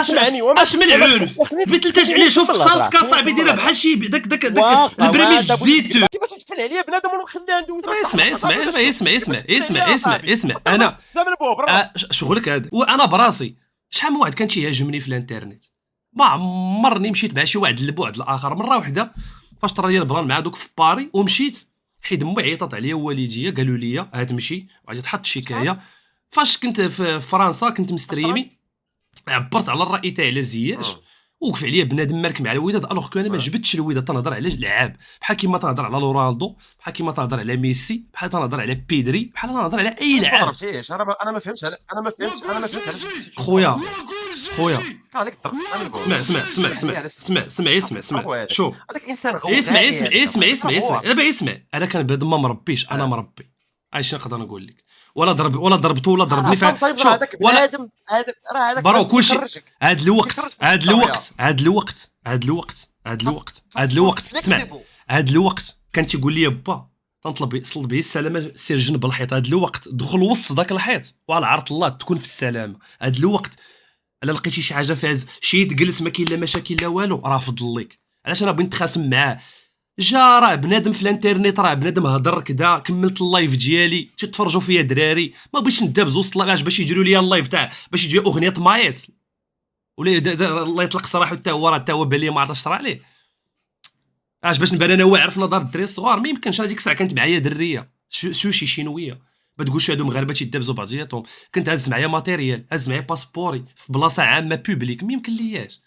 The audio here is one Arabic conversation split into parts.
اسمعني اش من عنف بتلتاج عليه. شوف صالتك اصاحبي دايره بحال شي داك البريميل الزيتون. كيفاش تفعل عليا بنادم ونخليها ندوز؟ اسمع انا شغلك هذا. وانا براسي شحال من واحد كان تيهاجمني في الانترنت، ما عمرني مشيت مع شي واحد لبعد الاخر. مره واحده فاش طرا لي البلان مع دوك في باري ومشيت، حيت امي عيطات عليا والديا قالوا لي هاد تمشي وغادي تحط شكايه. فاش كنت في فرنسا كنت مستريمي، عبرت على الراي تاعي على زياش، وقف عليا بنادم مارك مع الوداد، الوغ كو انا ما جبتش الوداد. تنهضر على لعاب بحال كيما تنهضر على رونالدو، بحال كيما تنهضر على ميسي، بحال تنهضر على بيدري، بحال تنهضر على اي لعاب. انا ما فهمتش خويا هذاك الطرس. اسمع شوف هذاك انسان غوي. اسمع دابا اسمع. انا كان بنادم ما مربيش، انا مربي. اش نقدر نقول لك؟ ولا ضربته ولا ضربني. شوف بنادم هذاك برو كلشي. هاد الوقت اسمع. هاد الوقت كان تيقول لي با تنطلب صل به السلامه، سير جنب الحيط. هاد الوقت دخل وسط داك الحيط وعلى عرض الله تكون في السلامه. هاد الوقت الا لقيتي شي حاجه فيها شي تجلس ما كاين لا مشاكل لا والو، راه فضل ليك. علاش انا بغيت نتخاصم معاه؟ جا راه بنادم في الانترنت، راه بنادم هضر كدا. كملت اللايف ديالي تتفرجوا فيا دراري، ما بغيتش ندابز وسط لاش باش يجروا لي اللايف تاع باش يجي اغنيه مايس ولا الله يطلق سراحه. حتى هو بان لي ما عطاش راه عليه. باش نبان انا واعر في نظر الدراري الصغار؟ ما يمكنش. انا ديك الساعه كانت معايا دريه سوشي شينويه، ما تقولش هادو مغاربه تيدابزوا بعضياتهم. كنت هز معايا ماتيريال، هز معايا باسبوري في بلاصه عامه بوبليك، ما يمكن لياش.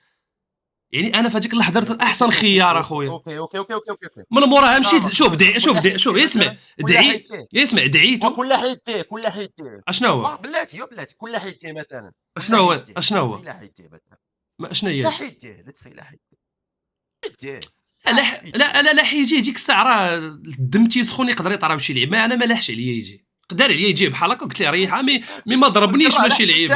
يعني انا في هذيك اللحظه درت احسن خيار اخويا. اوكي من موراها مشيت. شوف اسمع دعيتو. كل حيدتيه اشنو هو بلاتي كل حيدتيه مثلا. اشنو هو لا حيدتيه مثلا. ما شنو هي؟ لا حيدتيه لا حيجي ديك الساعه راه الدم تيسخن يقدر يطراو شي لعيب. ما انا ما لاحش عليا يجي، قدر عليا يجي بحال هكا. قلت ليه ريحها مي ما ضربنيش ماشي لعيب.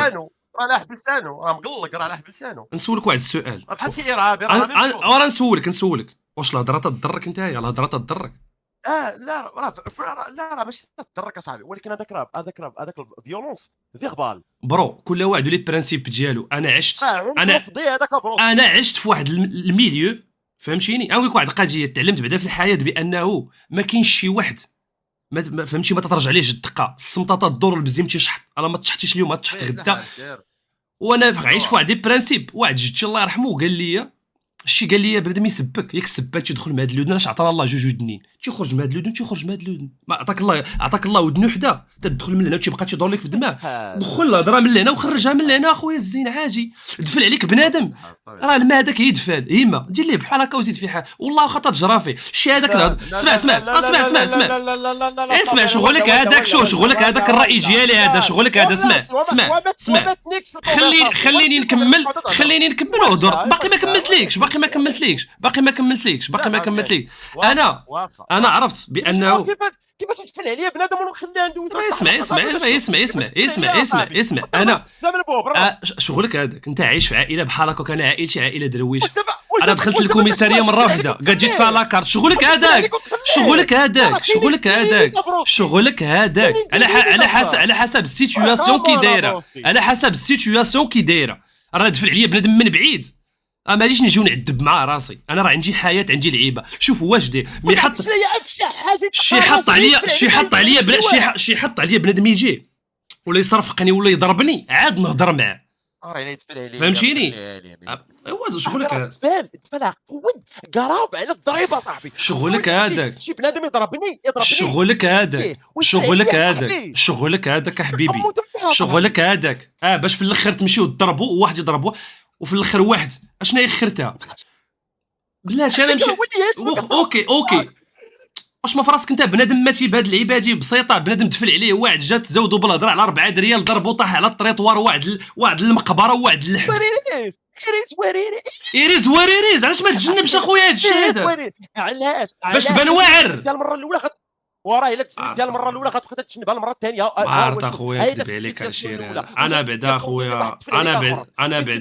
راه لاح بلسانه، راه مقلق، راه لاح بلسانه. نسولك واحد السؤال بحال شي ارهابي. راه نسولك واش الهضره تضرك انت؟ هي الهضره تضرك؟ لا راه ماشي تضرك اصاحبي، ولكن هذاك الفيولونس فيربال. برو كل واحد لي برانسيب ديالو. انا عشت في واحد الميليو، فهمتيني؟ نقول لك واحد القضيه تعلمت بعدا في الحياه بانه ما كاينش شي واحد ما فهمتي ما تترجع ليه الدقه. السمطاطه الدور البزيم تيشحط، انا ما تشحتيش اليوم تشحط غدا. وانا عايش في واحد دي برانسيب. واحد جدتي الله يرحمه قال لي الشي، قال لي بنادم يسبك ياك السبات تيدخل مع هاد الودن. اش عطانا الله جوج ودنين، تيخرج مع هاد الودن ما عطاك الله ودن وحده تدخل من هنا وتيبقى تيدور لك في الدماغ. دخل الهضره من هنا وخرجها من هنا اخويا الزين عاجي. دفل عليك بنادم، راه الماء هذاك يدفال هيما دير ليه بحال هكا وزيد فيه حاجه والله واخا تجرى فيه الشي هذاك. اسمع شغلك هذاك. شغلك هذاك الراي ديالي هذا شغلك هذا. اسمع خليني نكمل وهضر. باقي ما كملتليكش. انا عرفت بانه كيفاش تدفل عليا بنادم ونخليها ندوز؟ اسمع انا شغلك هذاك. انت عايش في عائله بحال هكا، كان عائلتي عائله درويش. انا دخلت الكوميساريه مره واحده قد جيت فيها لاكارت. شغلك هذاك على حسب السيتوياسيون كي دايره. راه دفل عليا بنادم من بعيد، ما غاديش نجيو نعذب مع راسي. انا راه عندي حياه، عندي لعيبه. شوف واش دير مي حط شي حط عليا بنادم يجي ولا يصرفقني ولا يضربني عاد نهضر معاه. فهمتيني؟ ايوا شغلك دفع قوه قراب على الضريبه صاحبي. شغلك هذاك. شي بنادم يضربني شغلك هذاك حبيبي. شغلك هذاك باش في الاخر تمشيو تضربوا وواحد يضربوا وفي الاخر واحد اشنا هي خرتها. بلاش انا نمشي. اوكي واش ما فراسك انت بنادم ماشي بهاد اللعيبه هادي بسيطه؟ بنادم دفل عليه واحد جا تزاودوا بالهضره على 4 ريال ضربوا طاح على الطريطوار واحد المقبره وواحد الحبس. وريريز علاش ما تجنبش اخويا هاد الشيء هذا؟ علاش باش تبان واعر. المره الاولى وراه الا ديال المره الاولى غتبقى تشنبها المره الثانيه. عارف اخويا كذب عليك على الشيء. انا بعدا اخويا انا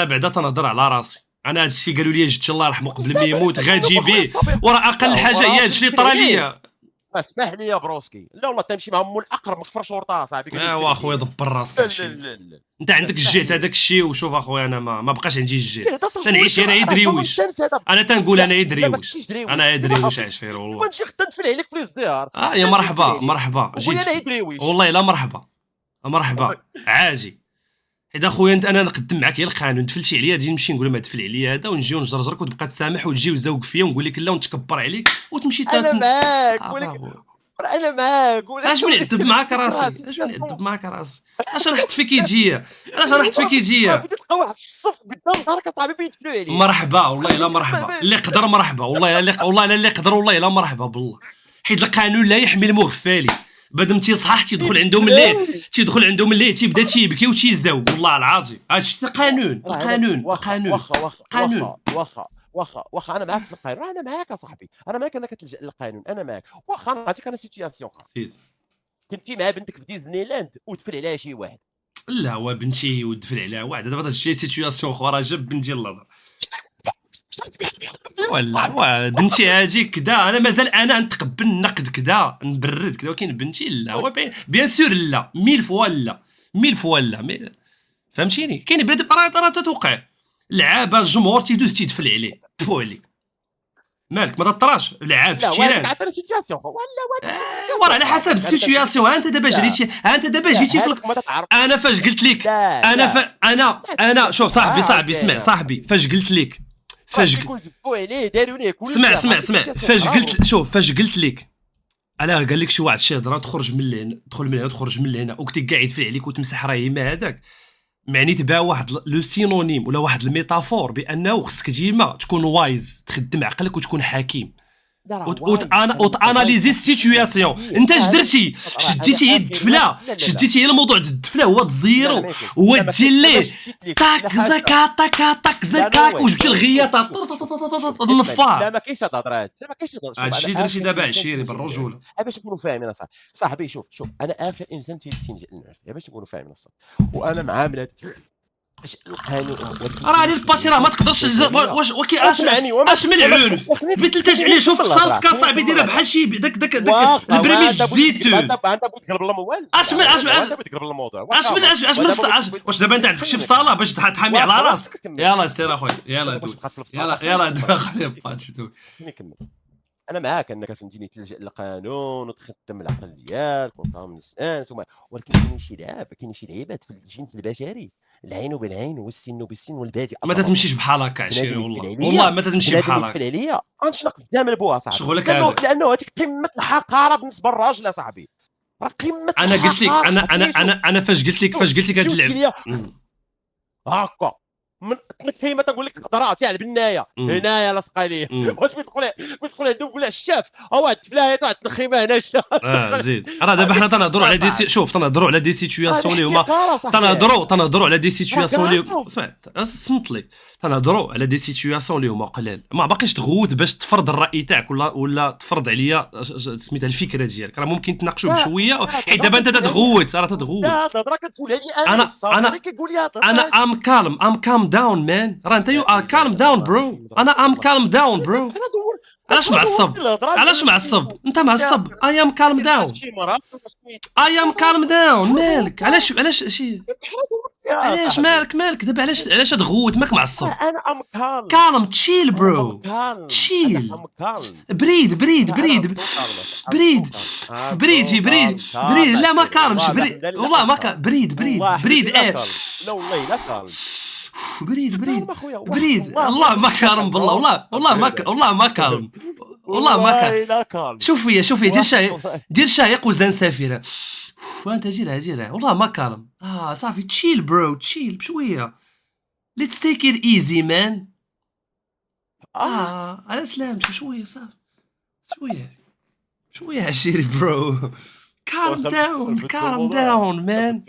بعدا تنهضر على راسي. انا هادشي الشيء قالوا لي جدتي الله يرحمه قبل ما يموت غادي بيه، وراه اقل حاجه هي هادشي اللي طرا ليا. اسمح لي يا بروسكي، لا والله تمشي مع مول الاقرب مخفر شرطه صاحبي. ايوا اخويا دبر راسك لا لا هادشي. لا لا انت عندك اسمح الجهد لي. هذاك الشيء، وشوف اخويا انا ما بقاش عندي الجهد. هذا صرت تنعيش انا يدريوش، انا تنقول انا يدريوش، انا يدريوش عشير والله. نمشي خدام نتفل عليك في الزهر. يا مرحبا مرحبا قول لي انا جيت يدريوش. والله لا مرحبا مرحبا عاجي. حيت اخويا انت انا نقدم معاك غير القانون، دفلتي عليا تجي نمشي نقول ما دفل عليا هذا، ونجيو نجرجرك وتبقى تسامح وتجي وتزوق فيا ونقول لك لا ونتكبر عليك وتمشي انا معاك صافي ولكن أخويا. انا معاك اش من يعذب معاك راسي، اش من يعذب معاك راسي، اش رحت فيك يجيه، علاش رحت فيك يجيه. بديت تلقى واحد الصف قدام دارك صاحبي بيتفلوا عليه. مرحبا والله لا مرحبا، اللي قدر مرحبا والله لا والله لا اللي قدر والله لا مرحبا بالله. حيت القانون لا يحمي المغفالي، بعد تيصحح تيدخل عندهم الليل، تيدخل عندهم الليل تيبدا تيبكي وتيزاوق والله العظيم. هادشي القانون القانون القانون واخا واخا انا معاك في القانون، انا معاك يا صاحبي، انا معاك انك تلجا للقانون، انا معاك. واخا نعطيك انا سيتياسيون كنتي مع بنتك في ديزني لاند وتفل عليها شي واحد. لا هو بنتي ودفل عليها واحد، دابا هادشي سيتوياسيون اخرى جاب بنتي اللهضر. ولا بنتي هادي كدا انا مازال انا نتقبل النقد كدا نبرد كدا، ولكن بنتي لا هو بيان سور لا 1000 فوا لا 1000 فوا لا. فهمتيني؟ كاين بلاد راه تتوقع لعابه الجمهور تيدوز تيدفل عليه بولي مالك ما تطراش لعاب في التيران. لا وانا سيتياسيون ولا وراه على حسب السيتوياسيون. انت دابا جريتي، انت دابا جيتي في انا فاش قلت لك انا شوف صاحبي اسمع صاحبي فاش قلت لك اسمع فاش قلت لك الا قال لك شي واحد شي هضره تخرج من لهنا تدخل من هنا تخرج من لهنا وكنتي قاعد يدفع عليك وتمسح رايمه هذاك، معني تبع واحد لو سينونيم ولا واحد الميتافور بانه خصك ديما تكون وايز، تخدم عقلك وتكون حكيم وتاناليزي السيتوياسيون. انت اش درتي؟ شديتي هي الدفله، شديتي هي الموضوع د الدفله هو الزيرو هو دير ليه طاك زكا طاك طاك زكا وجبتي الغياطه النفار. لا ما كاينش هاد الهضرات، لا ما كاينش هادشي درتي دابا عشيري بالرجوله. باش نكونوا فاهمين صاحبي. شوف انا اخر انسان تيلجا للعنف باش نكونوا فاهمين الصح، وانا مع بلاد القانون. راه هذه الباشي راه ما تقدرش واش اش من العنف بتلتاج عليه. شوف صالتك اصاحبي ديرها بحال شي داك البريميل في الزيتون. انت بغيت تقلب الموال اش من تقلب الموضوع واش دابا انت عندك شي في صاله باش تحامي على راسك. يلاه سير اخويا يلاه يلاه دابا خلي باتشي تو نكمل. انا معاك انك فهمتيني تلجا للقانون وتخدم العقل ديالك وتفهم الناس ولكن كاين شي لعيبات في الجنس البشري، العين بالعين والسن بالسن والبادي ما تتمشيش بحال هكا عشيري والله ما تتمشي بحال هكا. عليا غنشنق قدام البوها صاحبي شغلك هذا لانه هذيك قمه الحقاره بالنسبه للراجل يا صاحبي. راه قمه انا قلت لك انا فاش قلت لك هاد اللعب هكا من كيما تقول لك القدره تاع البنايه هنايا لاصقه ليه. واش بيدخل عنده يقول لها الشاف واحد الفلايه تاع التنخيمه هنا الشاف. زيد راه دابا حنا تنهضروا على دي شوف تنهضروا على دي سيتوياسيون اللي هما تنهضروا على دي سيتوياسيون اللي اسمع صمت لي تنهضروا على دي سيتوياسيون اللي هما قلال ما باقيش تغوت باش تفرض الراي تاعك ولا تفرض عليا سميتها الفكره ديالك. راه ممكن تناقشوا بشويه حيت دابا انت تتغوت راه تتغوت. لا الهضره كتقولها لي انا ام كالم داون مان. راه انت يو ار كالم داون برو. انا ام كالم داون برو. علاش معصب انت معصب؟ اي ام كالم داون مالك علاش مالك دابا علاش تغوت ماك معصب؟ انا ام كالم تشيل برو تشيل بريد لا ما كالمش بريد والله ما بريد لا والله لا كالم بريد الله ما كالم بالله والله ما كالم شوف دير شايق وزان سافره وانت جيرها والله ما كالم. صافي تشيل برو تشيل بشويه ليتس تيك ات ايزي مان. على سلامتك شويه صافي شويه عشيري برو كالم داون مان.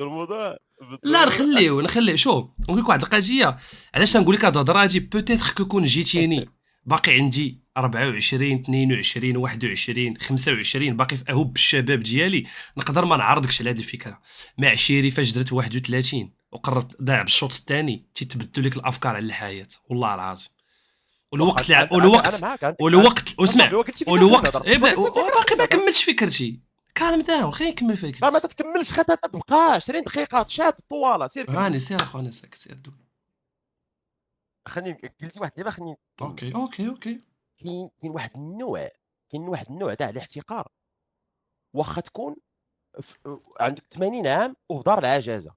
لا نخليه شوف نقول لك واحد القضيه علاش نقول لك هاد الهضره هادي بوتيتر كون جيتيني باقي عندي 24 22 21 25 باقي في اهب الشباب ديالي نقدر ما نعرضكش على هذه الفكره. مع عشيري فاش درت 31 وقررت ضاع بالشوط الثاني تيتبدلوا لك الافكار على الحياه والله العظيم. والوقت واخا انا والوقت معاك عندك والوقت اصاحبي، واسمع وقلتي فيك والوقت الهضره، باقي ما كملتش فكرتي. كالم داون، خليني نكمل ما فكرتي. تتكملش، خا تبقى 20 دقيقه تشات طواله، سير كمل. هاني سير اخو، انا ساكت، سير دوي. خليني قلتي واحد دابا، خليني نكمل. اوكي. كاين واحد النوع، كاين واحد النوع تاع الاحتقار، واخا تكون عندك 80 عام وفي دار العجازه،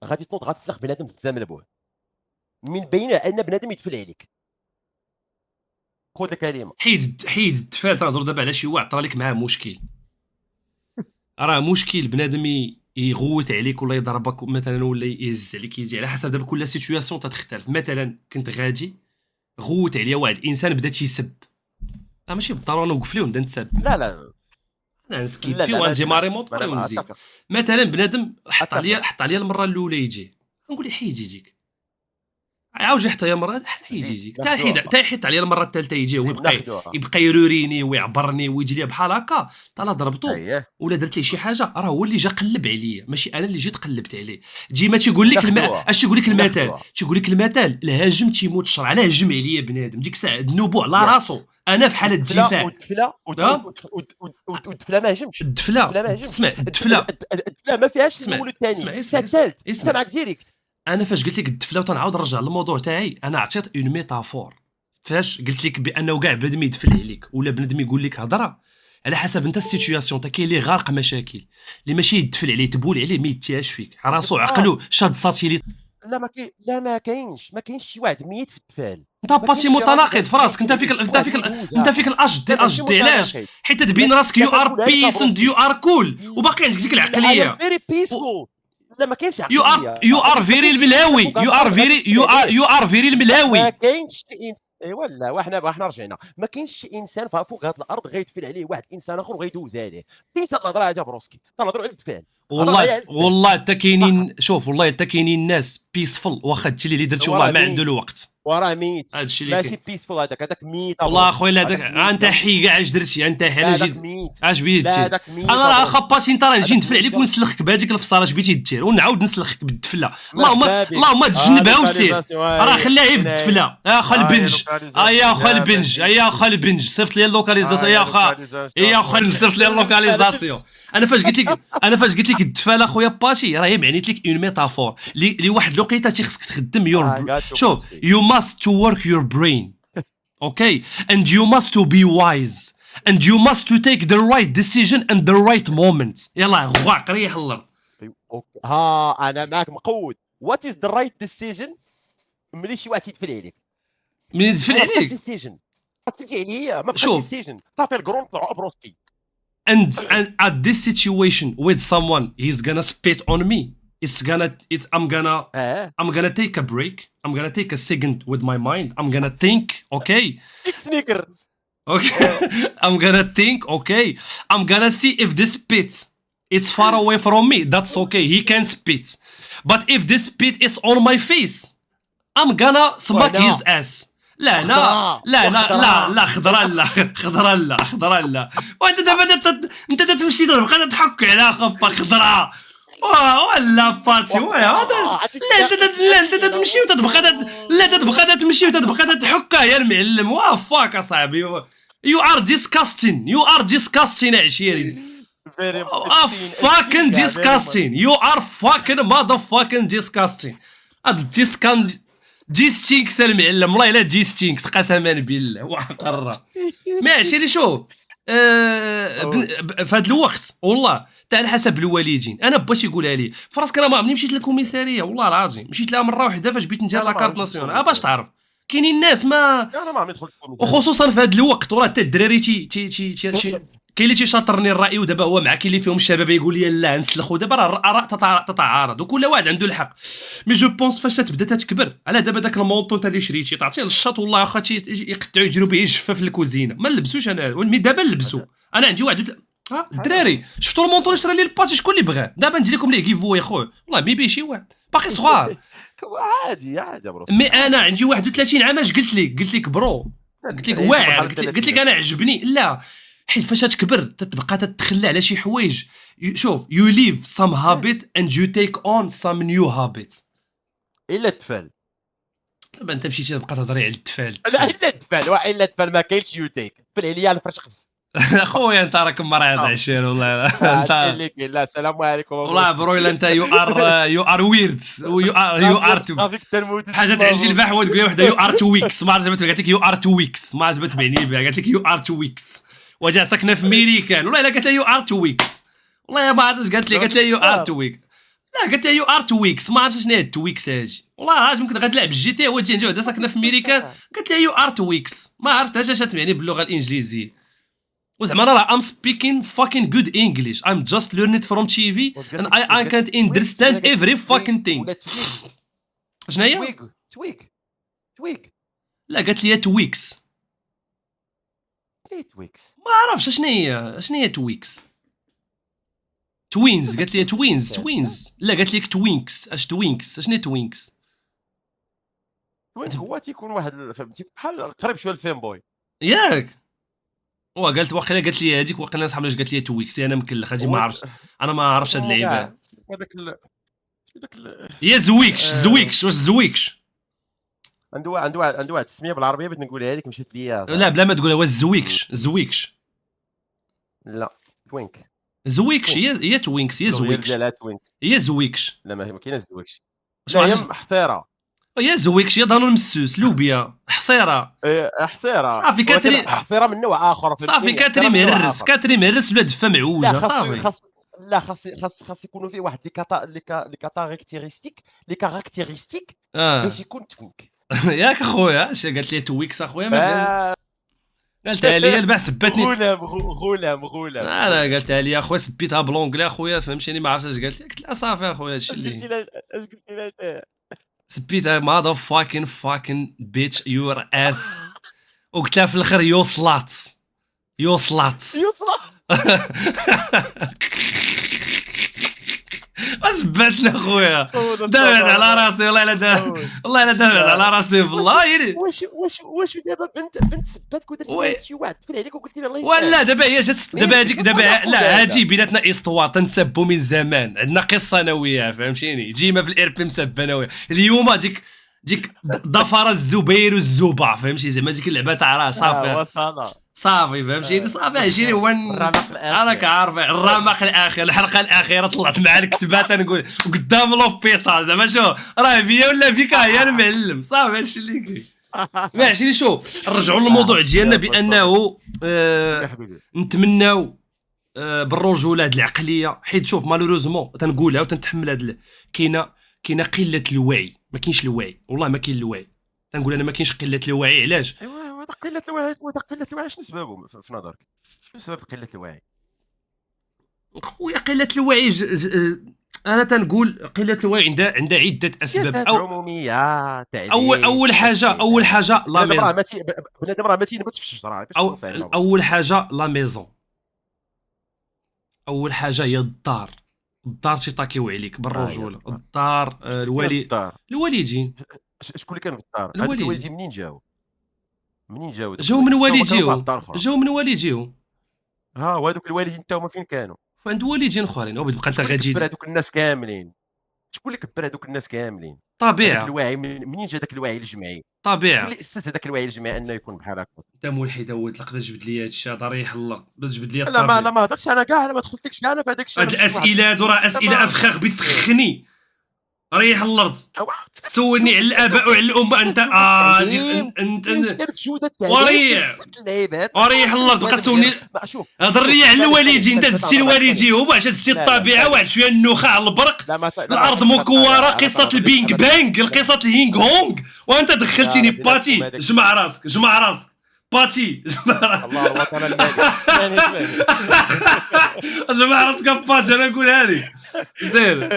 غادي تنوض غتسلخ بنادم زعما لبوه، من بين ان بنادم يدفل عليك. خذ الكلمه. حيد التفال. تنهضروا دابا على شي واحد طرا لك معاه مشكل. راه مشكل بنادم يغوت عليك ولا يضربك مثلا ولا يهز عليك، يجي على حسب دابا كل سيتوياسيون تتختلف. مثلا كنت غادي غوت عليا واحد الانسان بدا تيسب، ماشي بالضروره نوقف ليه ونبدا نتسب، لا لا انا لا نسكيبي لا، وغنجي ماشي معاك، ماري ما موطوري انا ونزيد. اتفق. مثلا بنادم اتفق. حط عليا المره الاولى يجي، نقول ليه حيد يجيك، عاود جي حتى هي مره حيد زيد يجيك، ناخذوها، حتى يحيد عليا المره الثالثه يجي هو زيد ناخذوها. يبقى يروريني ويعبرني ويجي لي بحال هكا. طلا ضربتو اييه ولا درت ليه شي حاجه، راه هو اللي جا قلب عليا، ماشي انا اللي جيت قلبت عليه. جي ما تيقول لك ناخذوها اش تيقول لك المثل، ناخذوها. تيقول لك المثل الهاجم تيموت الشرع. علاه هجم عليا بنادم ديك الساعه ذنوبو على يس. راسو، انا في حاله والدفله دفاع. والدفله ها والدفله ما هجمش. الدفله، الدفله ما هجمش. اسمع الدفله، الدفله ما فيهاش اسمع الاول والثاني، فيها اسمع الثالث. انت اسمع. معك ديريكت. انا فاش قلت لك الدفله وتنعاود نرجع للموضوع تاعي، انا عطيت اون ميتافور. فاش قلت لك بانه كاع بنادم يدفل عليك ولا بنادم يقول لك هضره على حسب انت السيتوياسيون، تا كاين اللي غارق مشاكل، اللي ماشي يدفل عليه تبول عليه ما يتياش فيك، راسو عقلو شاد ساتيليت. لا ما كاينش شي واحد ميت في الدفال. انت ما باتي كاينش شي راجل متناقض في غادي راسك، انت فيك شي واحد انت يدوزها. فيك الاج دي لا ماشي علاش؟ متناقض. حيت تبين راسك يو دابا ار نقولها لك بيس اند ابروسي. يو ار كول وباقي عندك ديك I am العقليه. very peaceful. لا ما كاينش يو عقليه. ار فيري الملاوي، يو ار فيري ما الملاوي. كاينش شي ايوا لا، وحنا رجعنا. ما كاينش شي انسان فوق هذه الارض غيدفل عليه واحد انسان اخر وغيدوز عليه. كاين هاد الهضره هذه بروسكي، تنهضروا على الدفال. والله حتى كاينين، شوف والله حتى كاينين ناس بيسفل واخا هادشي اللي درتي والله ما عنده الوقت. وراه ميت. هادشي اللي ماشي كاين بيسفول، هذاك ميت. والله اخويا. هذاك انت حي كاع اش درتي، انت حي انا هذاك جيت ميت. اش بغيتي لا دير. هذاك ميت. انا راه خباتي انت راه نجي هذاك ندفل عليك ميت. ونسلخك بهذيك الفصاله اش بغيتي دير ونعاود نسلخك بالدفله. مرحبا بك. اللهم تجنبها وسير، لوكاليزاسيون، راه خليها غير هنا هي. بالدفله. يا خال البنج، يا خال البنج، يا خال البنج، صيفط لي اللوكاليزاسيون يا خا، يا خال صيفط لي اللوكاليزاسيون. انا فاش قلت لك الدفاله اخويا باتي راه معنيت لك اون ميتافور اللي واحد الوقيته تيخصك تخدم يور. شوف you must to work your brain, okay, and you must to be wise and you must to take the right decision and the right moment. يلا غواق ريح الارض. ها انا معك مقود. وات از ذا رايت ديسيجن ملي شي واحد يدفل عليك؟ من يدفل عليك ديسيجن تفلتي عليا، ما شوف. ديسيجن صافي الكرون طلعوا ابروسكي. and at this situation with someone he's gonna spit on me, I'm gonna take a break, I'm gonna take a second with my mind, I'm gonna think, okay, سنيكرز. I'm gonna think, okay, I'm gonna see if this spit it's far away from me, that's okay, he can spit, but if this spit is on my face I'm gonna smack his ass. لا خضراء لا وانت دابا انت تمشي تبقى تحك على خفه خضراء ولا باتي لا انت تمشي وتتبقى تمشي وتتبقى تحكها يا المعلم. وافاك اصاحبي، you are disgusting عشيري. fucking disgusting, you are fucking motherfucking disgusting. هاد جيستينكس المعلم، والله الا جيستينكس قسما بالله وحقرا. ماشي لي شوف في هذا الوقت والله تاع على حسب الوالدين. انا باش يقولها لي فراسك انا ما عمرني مشيت للكوميساريه والله العظيم، مشيت لها مره واحده فاش بغيت ندير لاكارت ناسيونال باش تعرف. كاينين الناس ما انا ما عمري دخلت الكوميساريه، وخصوصا في هذا الوقت وراه حتى الدراري كاين اللي تيشاطرني الراي ودابا هو مع كاين اللي فيهم الشباب يقول لي لا نسلخوا. دابا راه الاراء تتعارض وكل واحد عنده الحق. مي جو بونس فاش تبدا تكبر على دابا داك المونطو انت اللي شريتي تعطيه للشاط والله واخا يقطعوا يجروا به الجفه في الكوزينه ما نلبسوش. انا مي دابا نلبسو. انا عندي واحد الدراري شفتوا المونطو اللي شرا لي الباتي شكون اللي بغاه؟ دابا ندير لكم ليه كيفو يا خويا والله مي بيه شي واحد باقي صغار. عادي برو. مي انا عندي 31 عام اش قلت لك برو، قلت لك واعر، قلت لك انا عجبني. لا حيت فاش تكبر تتبقى تتخلى على شي حوايج. شوف you leave some habit and you take on some new habit. الا الطفل دابا انت مشيتي تبقى تهضري على التفال لا الا الدفال والا الدفال ما كاينش يوتيك بل عليا الفرشخص. خويا انت راك مريض عشير والله هادشي انت اللي كاين. لا السلام عليكم والله برويل انت يو ار ويرد يو ار تو صافيك تنموت حاجه تعجل البحوه تقول لي وحده يو ار تو ويكس ما عجبت قالت لك يو ار تو ويكس ما عجبت بعني بها قالت لك يو ار تو ويكس وجا ساكنه في ميريكان والله الا قالت لي يو ار تو ويكس والله ما عرفتش قالت لي يو ار تو ويك لا قالت لي يو ار تو ويكس ما عرفتش شنو هي تو ويكس هادي والله عاد ممكن غتلعب الجي تي هو تجي وحده ساكنه في ميريكان قالت لي يو ار تو ويكس ما عرفتش اش تعني باللغه الانجليزيه وزعما انا راه I'm speaking fucking good English I'm just learning it from TV and I can't understand every fucking thing ولا تويك شنو هي؟ تويك لا قالت لي تويكس ليه تويكس ما عرفش شنو هي تويكس توينز قالت لي توينز لا قالت لك توينكس اش توينكس شنو هي توينكس تويك هو تيكون واحد فهمتي بحال قريب شويه الفين بوي. ياك قالت واقيلا قالت لي هذيك واقيلا صاحبي قالت لي تويكس انا مكلخ هادي ما عرفتش انا ما عرفتش هاد اللعيبه هذاك هي زويكش واش زويكش عنده واحد التسميه بالعربيه بغيت نقولها لك مشات ليا. لا بلا ما تقولها واش زويكش لا توينك زويكش هي توينكس هي زويكش ديالها توينكس. هي زويكش لا ما كايناش زويكش. واش لا ما هي عرفتش محفيره. هي زويكش هي ضانون مسوس لوبيا حصيره حصيره صافي كاتري حفيره من نوع اخر. صافي كاتري مهرس ولا دفه معوجه صافي. لا خاص يكونوا فيه واحد لي كاركتيرستيك باش يكون توينك. ياك اخويا اش قالت لي تويكس اخويا ما قالتها لي الباع سباتني غولام انا قالتها لي اخويا سبيتها بلونجلي اخويا فهمتني ما عرفتش اش قالت لي قلت لها صافي اخويا هادشي اللي اش قلتي لها سبيتها ماذا فاكين بيتش يور اس وقلت لها في الاخر يوصلات يوصل اسبتنا اخويا دافعت على راسي والله الا دافعت على راسي والله واش دابا بنت سباتك ودرتي شي واحد تفل عليك وقلت لها الله يسلمك. ولا دابا هي جات دابا هذيك دابا لا هادي بيناتنا استوار تنتسبوا من زمان عندنا قصه انا وياها فهمتيني ديما في الاير بي مسبه انا وياها اليوم ديك ضفر الزبير والزبع فهمتي زعما ديك اللعبه تاع راه صافي صافي فهمتيني صافي عشيري هو راك عارف الرمق الاخير الحلقه الاخيره طلعت مع الكتبات تنقول قدام لوبيطال زعما شو راه بيا ولا فيك هي المعلم صافي هادشي اللي كاين. ما عرفتي شو نرجعوا للموضوع ديالنا بانه نتمناو بالرجوله هاد العقليه حيت شوف مالوروزمون تنقولها وتنتحمل هاد كاينه قله الوعي ما كاينش الوعي والله ما كاين الوعي تنقول انا ما كاينش قله الوعي علاش قله الوعي شنو سببه في نظرك شنو سبب قله الوعي خويا قله الوعي انا تنقول قله الوعي عندها عده اسباب او عموميه اول حاجه لا ميزون بنادم راه ما تينبتش في الشجره اول حاجه لا ميزون اول حاجه هي الدار تيطاكيو عليك بالرجوله الدار الوالدين شكون اللي كان في الدار الوالدين منين جاو جاو من والديهم وهذوك الوالدين حتى هما فين كانوا عند والدين اخرين وبتبقى انت غادي كبر هذوك الناس كاملين شكون اللي كبر هذوك الناس كاملين طبيعه الوعي منين جا داك الوعي الجمعي طبيعه شكون اللي اسس هذاك الوعي الجمعي انه يكون بحال هكا انت ملحد ولد لقد تجبد لي هذا الشيء هذا ريح الله تجبد لي لا ما هضرتش انا كاع ما دخلتلكش انا في هذاك الشيء هاد الاسئله هادو راه اسئله افخاخ بتفخني ريح الارض سولني على الاباء وعلى الام انت وريح الارض بقى تسولني هضر لي على الوالدين انت زدتي لوالديهم واش زدتي الطبيعه واحد شويه النخاع البرق الارض مكوره قصه البينغ بانغ قصه الهينغ هونغ وانت دخلتيني باتي جمع راسك باتي الله الوطن المالك جمع راسك باتي انا نقولها لك زين